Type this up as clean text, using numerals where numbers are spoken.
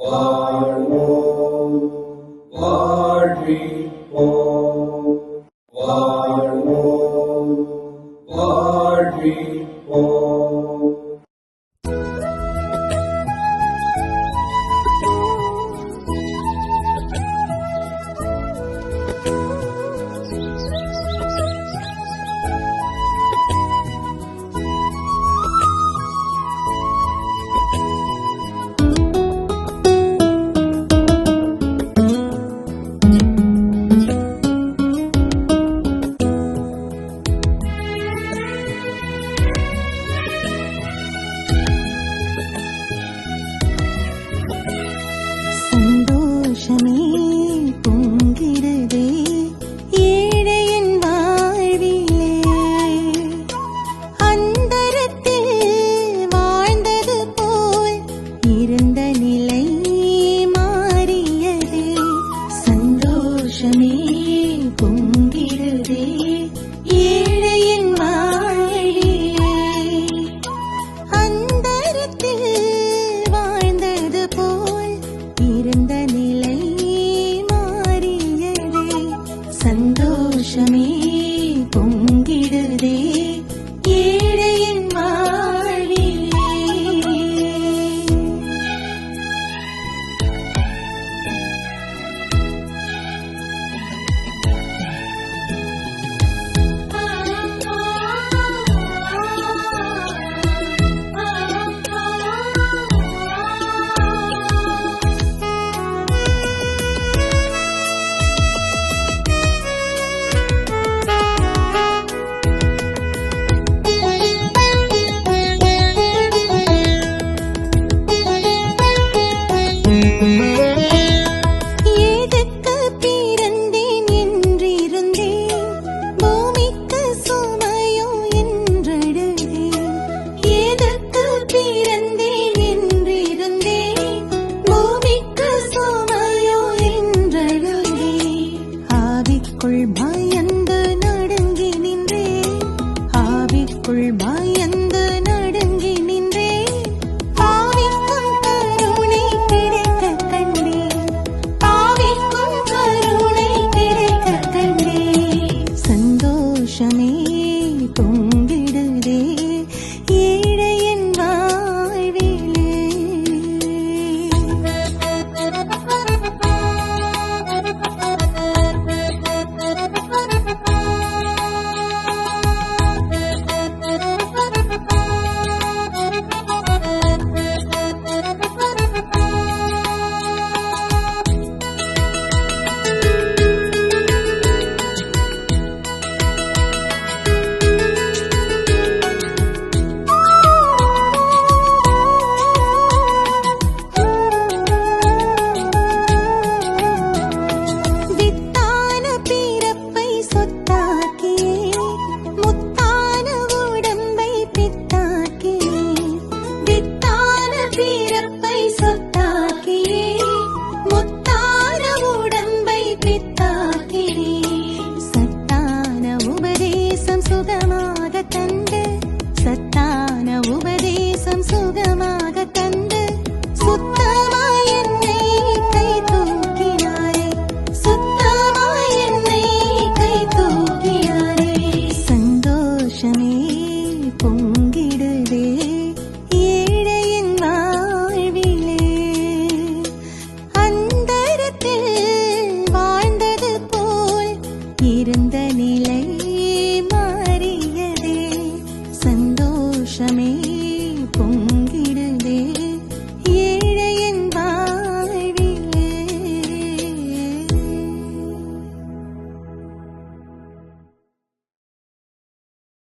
வாழ்வோம் வாழ்விப்போம் வாழ்வோம் வாழ்விப்போம். சந்தோஷமே பொங்கிடுதே ஏழையின் வாழ்விலே, அந்தரத்தில் வாழ்ந்தது போல் இருந்த நிலை மாறியதே. சந்தோஷமே பொங்கிடுதே ஏழையின் வாழ்விலே, அந்தரத்தில் வாழ்ந்தது போல் இருந்த நிலை மாறியதே. சந்தோஷமே பொங்கிடுதே ஏழையின் வாழ்விலே. ஏதற்கு பிறந்தேன் என்றிருந்தேன், பூமிக்கு சுமையோ என்றழுதேன். ஏதற்கு பிறந்தேன் என்றிருந்தேன், பூமிக்கு சுமையோ என்றழுதேன். ஆவிக்குள் பயந்து நடுங்கி நின்றேன், ஆவிக்குள் பயந்து நடுங்கி நின்றேன். பாவிக்கும் கருணை கிடைக்கக் கண்டேன், பாவிக்கும் கருணை கிடைக்கக் கண்டேன். சந்தோஷமே பொங்கிடுதே ஏழையின் வாழ்விலே. வித்தான பிறப்பை சொத்தாக்கியே, முத்தான உடம்பை பித்தாக்கியே. வித்தான பிறப்பை சொத்தாக்கியே, முத்தான உடம்பை பித்தாக்கியே. சத்தான உபதேசம் சுகமாக தந்து, சத்தான உபதேசம் சுகமாக தந்து, சுத்தமாய் என்னை கை தூக்கினாரே, சுத்தமாய் என்னை கை தூக்கினாரே. சந்தோஷமே பொங்கிடுதே ஏழையின் வாழ்விலே, அந்தரத்தில் வாழ்ந்தது போல் இருந்த நிலை